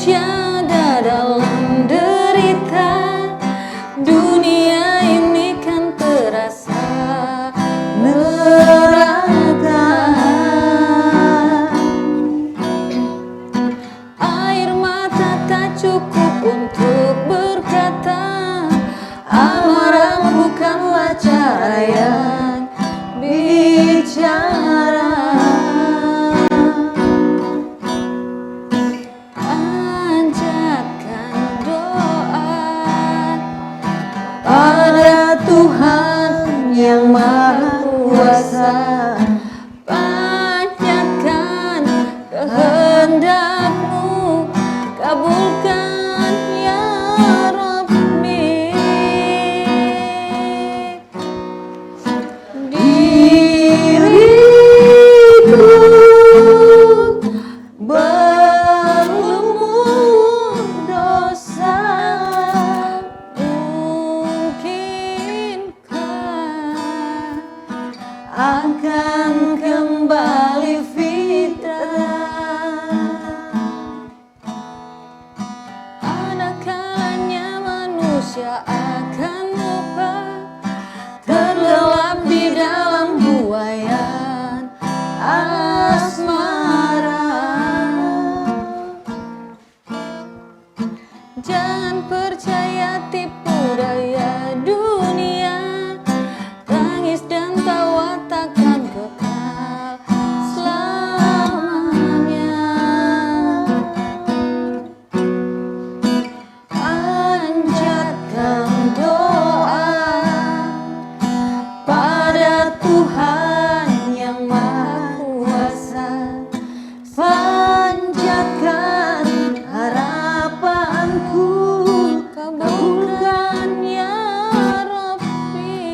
tiada dalam derita. Dunia ini kan terasa neraka. Air mata tak cukup untuk berkata, amarah bukanlah cara yang bicara. Panjatkan doa pada Tuhan yang Maha Kuasa. Panjatkan kehendak-Mu, kabulkan ya Rabbi. Diriku berlumur dosa, mungkinkah akan kembali fitrah? Ada kalanya manusia akan lupa, terlelap di dalam buayan asmara. Jangan percaya tipu daya dunia, tangis dan tawa takkan kekal selamanya. Panjatkan doa pada Tuhan yang Maha Kuasa. Panjatkan harapanku, kabulkan ya Rabbi.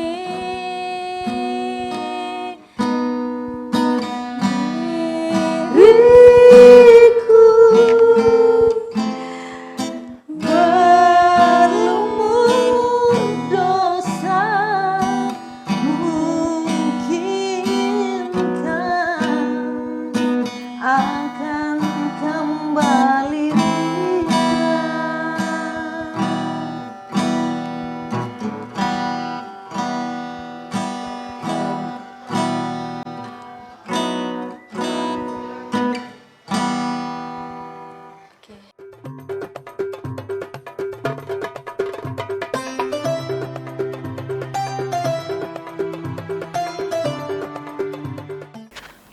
Diriku berlumur dosa, mungkinkah akan kembali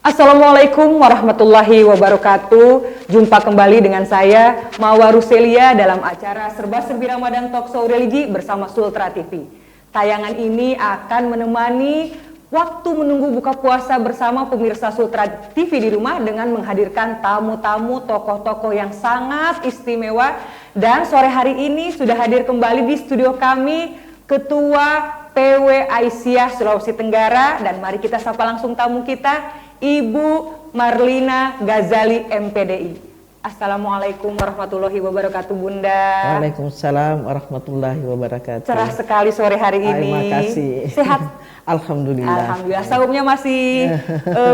Assalamualaikum warahmatullahi wabarakatuh. Jumpa kembali dengan saya Mawar Ruselia dalam acara Serba-Serbi Ramadan Talkshow Religi bersama Sultra TV. Tayangan ini akan menemani waktu menunggu buka puasa bersama pemirsa Sultra TV di rumah dengan menghadirkan tamu-tamu tokoh-tokoh yang sangat istimewa. Dan sore hari ini sudah hadir kembali di studio kami Ketua PW Aisyah Sulawesi Tenggara, dan mari kita sapa langsung tamu kita, Ibu Marlina Ghazali MPDI. Assalamualaikum warahmatullahi wabarakatuh, Bunda. Waalaikumsalam warahmatullahi wabarakatuh. Cerah sekali sore hari ini. Terima kasih. Sehat? Alhamdulillah. Alhamdulillah. Saumnya masih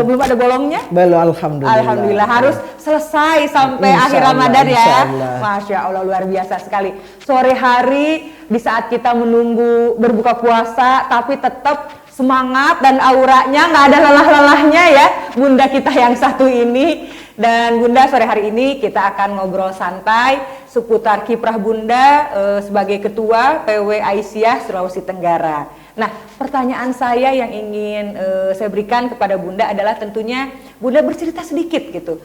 belum ada bolongnya? Belum, alhamdulillah. Alhamdulillah. Harus selesai sampai Insya akhir Allah, Ramadan ya. insya Allah. Masya Allah, luar biasa sekali. Sore hari di saat kita menunggu berbuka puasa, tapi tetap semangat dan auranya nggak ada lelah-lelahnya ya Bunda kita yang satu ini. Dan Bunda, sore hari ini kita akan ngobrol santai seputar kiprah Bunda sebagai Ketua PW Aisyah Sulawesi Tenggara. Nah, pertanyaan saya yang ingin saya berikan kepada Bunda adalah tentunya Bunda bercerita sedikit gitu.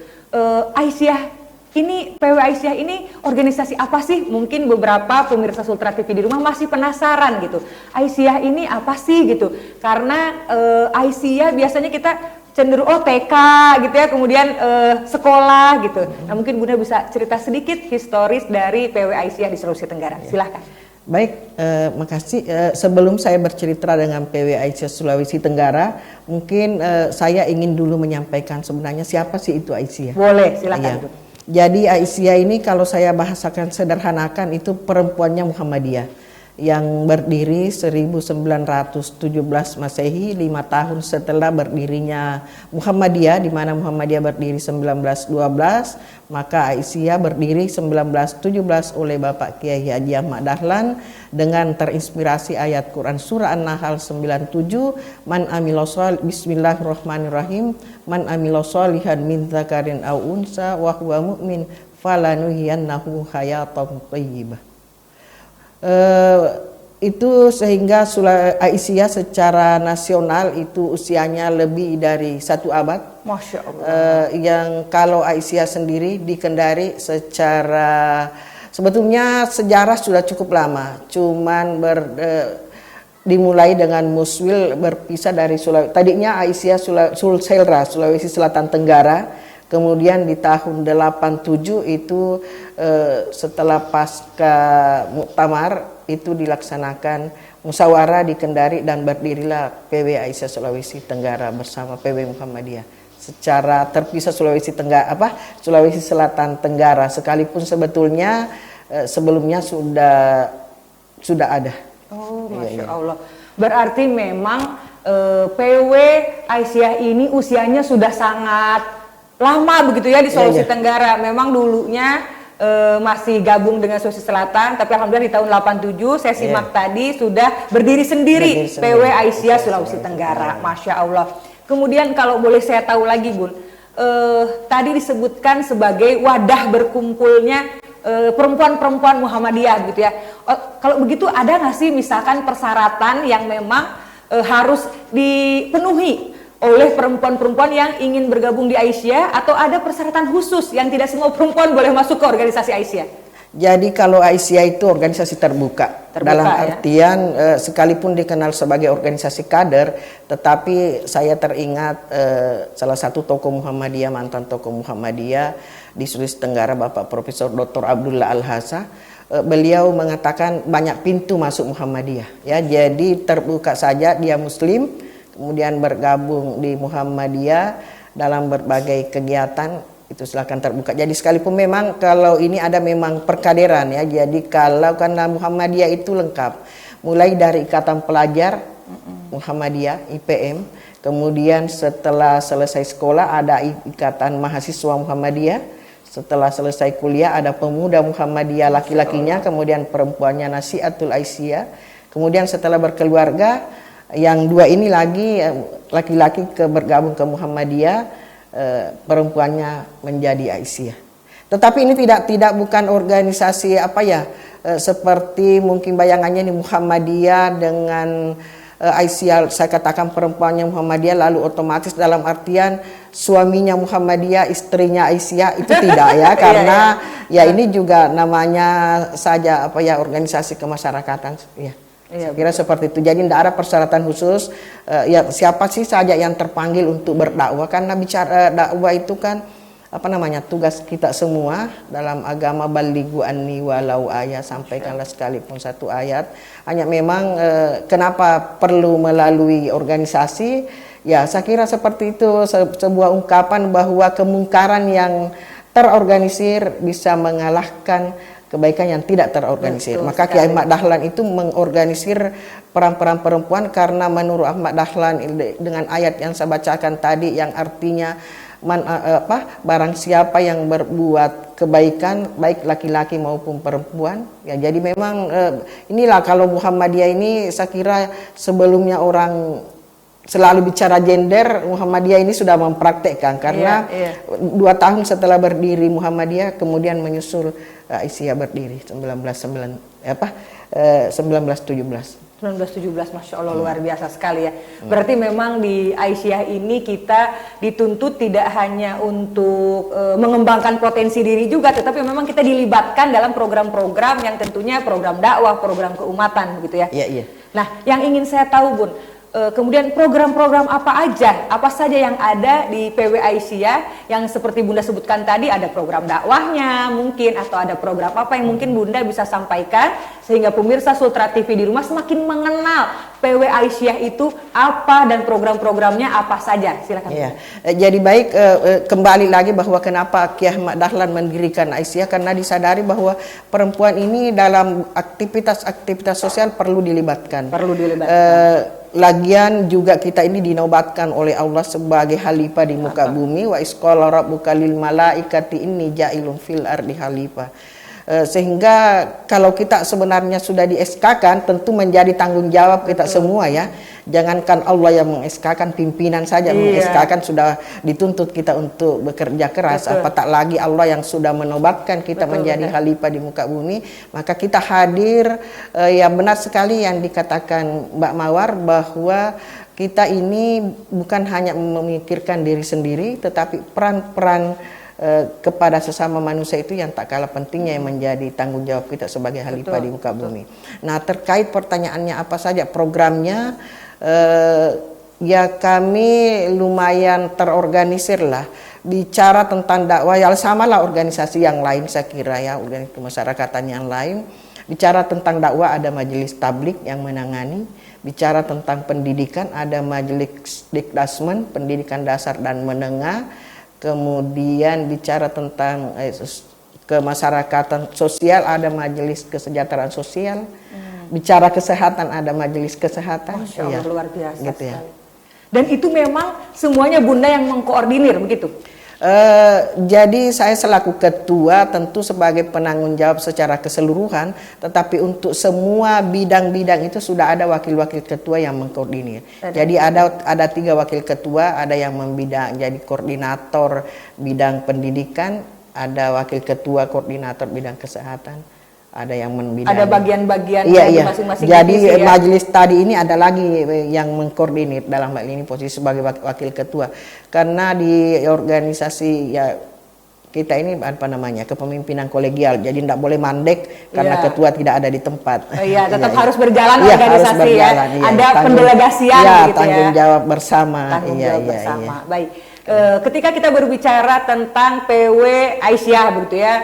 Aisyah ini, PW Aisyah ini organisasi apa sih? Mungkin beberapa pemirsa Sultra TV di rumah masih penasaran gitu. Aisyah ini apa sih gitu? Karena Aisyah biasanya kita cenderung TK gitu ya, kemudian sekolah gitu. Nah, mungkin Bunda bisa cerita sedikit historis dari PW Aisyah di Sulawesi Tenggara. Silahkan. Baik, makasih. Sebelum saya bercerita dengan PW Aisyah Sulawesi Tenggara, mungkin saya ingin dulu menyampaikan sebenarnya siapa sih itu Aisyah. Boleh, silahkan. Ya. Jadi Aisyah ini kalau saya bahasakan sederhanakan itu perempuannya Muhammadiyah. yang berdiri 1917 Masehi, 5 tahun setelah berdirinya Muhammadiyah, di mana Muhammadiyah berdiri 1912, maka Aisyah berdiri 1917 oleh Bapak Kiai Haji Ahmad Dahlan dengan terinspirasi ayat Quran surah An-Nahl 97, man amila bismillahirrahmanirrahim, man amila sholihan min dzakarin aw unsa wa huwa mu'min falanuhyiyannahu hayatan thayyibah. Itu sehingga Aisyah secara nasional itu usianya lebih dari 1 abad. Masya Allah. Yang kalau Aisyah sendiri di Kendari secara sebetulnya sejarah sudah cukup lama, cuman dimulai dengan Muswil berpisah dari Sulawesi. Tadinya Aisyah Sulselra, Sulawesi Selatan Tenggara. Kemudian di tahun 87 itu setelah pasca muktamar itu dilaksanakan musyawarah di Kendari dan berdirilah PW Aisyah Sulawesi Tenggara bersama PW Muhammadiyah. Secara terpisah Sulawesi Selatan Tenggara, sekalipun sebetulnya sebelumnya sudah ada. Oh, Masya Allah. Berarti memang PW Aisyah ini usianya sudah sangat lama begitu ya di Sulawesi Tenggara. Memang dulunya masih gabung dengan Sulawesi Selatan, tapi alhamdulillah di tahun 87 saya simak tadi sudah berdiri sendiri PW Aisyah Sulawesi Tenggara. Masya Allah. Kemudian kalau boleh saya tahu lagi Bun, tadi disebutkan sebagai wadah berkumpulnya perempuan-perempuan Muhammadiyah gitu ya. Kalau begitu ada nggak sih misalkan persyaratan yang memang harus dipenuhi oleh perempuan-perempuan yang ingin bergabung di Aisyah, atau ada persyaratan khusus yang tidak semua perempuan boleh masuk ke organisasi Aisyah? Jadi kalau Aisyah itu organisasi terbuka dalam artian sekalipun dikenal sebagai organisasi kader, tetapi saya teringat salah satu tokoh Muhammadiyah, mantan tokoh Muhammadiyah di Sulawesi Tenggara, Bapak Profesor Dr. Abdullah Al-Hasa, beliau mengatakan banyak pintu masuk Muhammadiyah ya, jadi terbuka saja, dia Muslim kemudian bergabung di Muhammadiyah dalam berbagai kegiatan itu silakan terbuka. Jadi sekalipun memang kalau ini ada memang perkaderan ya, jadi kalau karena Muhammadiyah itu lengkap, mulai dari ikatan pelajar Muhammadiyah IPM, kemudian setelah selesai sekolah ada ikatan mahasiswa Muhammadiyah, setelah selesai kuliah ada pemuda Muhammadiyah laki-lakinya, kemudian perempuannya Nasihatul Aisyah, kemudian setelah berkeluarga yang 2 ini lagi laki-laki bergabung ke Muhammadiyah, perempuannya menjadi Aisyah. Tetapi ini tidak bukan organisasi seperti mungkin bayangannya di Muhammadiyah dengan Aisyah, saya katakan perempuannya Muhammadiyah lalu otomatis dalam artian suaminya Muhammadiyah, istrinya Aisyah, itu tidak ya, karena ini juga namanya saja organisasi kemasyarakatan ya. Saya kira seperti itu. Jadi tidak ada persyaratan khusus. Ya siapa sih saja yang terpanggil untuk berdakwah, karena bicara dakwah itu kan tugas kita semua dalam agama, balighu anni walau ayat, sampaikanlah sekalipun 1 ayat. Hanya memang kenapa perlu melalui organisasi? Ya saya kira seperti itu, sebuah ungkapan bahwa kemungkaran yang terorganisir bisa mengalahkan kebaikan yang tidak terorganisir. Betul, maka Kiai Ahmad Dahlan itu mengorganisir peran-peran perempuan, karena menurut Ahmad Dahlan dengan ayat yang saya bacakan tadi yang artinya barang siapa yang berbuat kebaikan baik laki-laki maupun perempuan ya, jadi memang inilah kalau Muhammadiyah ini saya kira sebelumnya orang selalu bicara gender, Muhammadiyah ini sudah mempraktekkan, karena 2 tahun setelah berdiri Muhammadiyah kemudian menyusul Aisyah berdiri 1917. 1917, Masya Allah, luar biasa sekali ya. Berarti memang di Aisyah ini kita dituntut tidak hanya untuk mengembangkan potensi diri juga, tetapi memang kita dilibatkan dalam program-program yang tentunya program dakwah, program keumatan gitu ya. Iya. Nah, yang ingin saya tahu Bun, Kemudian program-program apa saja yang ada di PW Aisyah yang seperti Bunda sebutkan tadi, ada program dakwahnya mungkin, atau ada program apa yang mungkin Bunda bisa sampaikan sehingga pemirsa Sultra TV di rumah semakin mengenal PW Aisyah itu apa dan program-programnya apa saja. Silakan. Iya. Jadi baik, kembali lagi bahwa kenapa Kiai Ahmad Dahlan mendirikan Aisyah, karena disadari bahwa perempuan ini dalam aktivitas sosial perlu dilibatkan. Lagian juga kita ini dinobatkan oleh Allah sebagai khalifah di muka bumi. Wa isqala rabbuka lil malaikati inni ja'ilun fil ardi khalifah. Sehingga kalau kita sebenarnya sudah di SK-kan, tentu menjadi tanggung jawab kita semua ya. Jangankan Allah yang meng-SK-kan, pimpinan saja meng-SK-kan sudah dituntut kita untuk bekerja keras. Apatah lagi Allah yang sudah menobatkan kita menjadi khalifah di muka bumi. Maka kita hadir, ya benar sekali yang dikatakan Mbak Mawar bahwa kita ini bukan hanya memikirkan diri sendiri, tetapi peran-peran kepada sesama manusia itu yang tak kalah pentingnya yang menjadi tanggung jawab kita sebagai khalifah di muka bumi. Nah, terkait pertanyaannya apa saja programnya, ya kami lumayan terorganisir lah. Bicara tentang dakwah, ya samalah organisasi yang lain saya kira ya, organisasi kemasyarakatan yang lain. Bicara tentang dakwah ada majelis tablik yang menangani. Bicara tentang pendidikan ada majelis dikdasmen, pendidikan dasar dan menengah. Kemudian bicara tentang kemasyarakatan sosial ada majelis kesejahteraan sosial. Bicara kesehatan ada majelis kesehatan. Masya Allah, luar biasa gitu ya. Dan itu memang semuanya Bunda yang mengkoordinir begitu? Jadi saya selaku ketua tentu sebagai penanggung jawab secara keseluruhan, tetapi untuk semua bidang-bidang itu sudah ada wakil-wakil ketua yang mengkoordinir. Jadi ada 3 wakil ketua, ada yang membidang jadi koordinator bidang pendidikan, ada wakil ketua koordinator bidang kesehatan, ada yang membidang. Ada bagian-bagian masing-masing. Jadi majelis tadi ini ada lagi yang mengkoordinir dalam hal ini posisi sebagai wakil ketua. Karena di organisasi ya kita ini apa namanya kepemimpinan kolegial, jadi tidak boleh mandek karena ketua tidak ada di tempat. Tetap harus berjalan organisasi harus berjalan, ya. Ada pendelegasian gitu tanggung jawab bersama. Tanggung jawab bersama. Baik. Ketika kita berbicara tentang PW Aisyah begitu ya,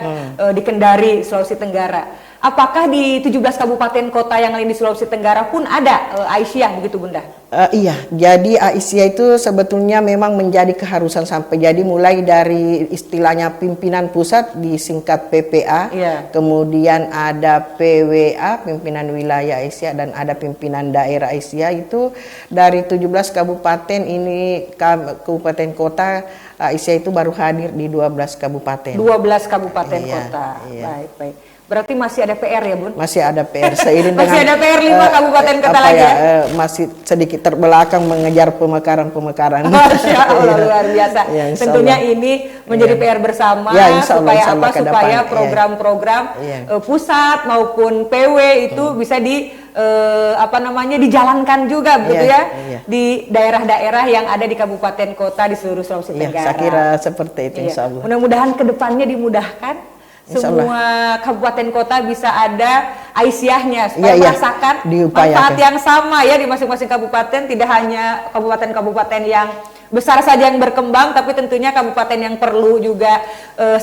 di Kendari, Sulawesi Tenggara. Apakah di 17 kabupaten kota yang lain di Sulawesi Tenggara pun ada Aisyah begitu Bunda? Iya, jadi Aisyah itu sebetulnya memang menjadi keharusan sampai jadi mulai dari istilahnya pimpinan pusat disingkat PPA, kemudian ada PWA, pimpinan wilayah Aisyah, dan ada pimpinan daerah Aisyah. Itu dari 17 kabupaten ini kabupaten kota, Aisyah itu baru hadir di 12 kabupaten. 12 kabupaten kota. Baik. Berarti masih ada PR ya Bun? Masih ada PR seiring masih ada PR 5 kabupaten kota lagi ya? Masih sedikit terbelakang mengejar pemekaran. Masya Allah, luar biasa. Tentunya ini menjadi PR bersama supaya program-program pusat maupun PW itu bisa dijalankan juga begitu ya di daerah-daerah yang ada di kabupaten kota di seluruh Sulawesi Tenggara. Saya kira seperti itu insya Allah. Mudah-mudahan kedepannya dimudahkan. Semua kabupaten kota bisa ada Aisyahnya supaya merasakan manfaat yang sama ya di masing-masing kabupaten, tidak hanya kabupaten-kabupaten yang besar saja yang berkembang, tapi tentunya kabupaten yang perlu juga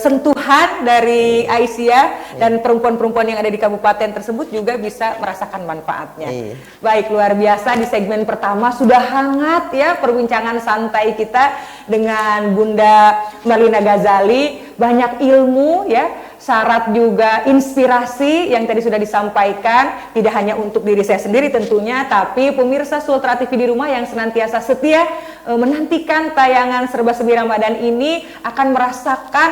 sentuhan dari Aisyah dan perempuan-perempuan yang ada di kabupaten tersebut juga bisa merasakan manfaatnya. Baik, luar biasa. Di segmen pertama sudah hangat ya perbincangan santai kita dengan Bunda Marlina Ghazali, banyak ilmu ya, syarat juga inspirasi yang tadi sudah disampaikan, tidak hanya untuk diri saya sendiri tentunya, tapi pemirsa Sultra TV di rumah yang senantiasa setia menantikan tayangan Serba Serbi Ramadan ini akan merasakan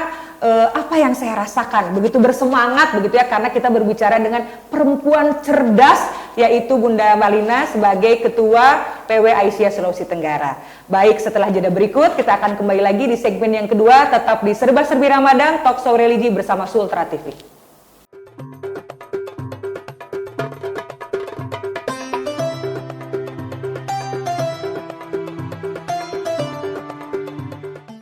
apa yang saya rasakan, begitu bersemangat begitu ya, karena kita berbicara dengan perempuan cerdas, yaitu Bunda Marlina sebagai Ketua PW Aisyah Sulawesi Tenggara. Baik, setelah jeda berikut kita akan kembali lagi di segmen yang kedua, tetap di Serba Serbi Ramadan Talk Show Religi bersama Sultra TV.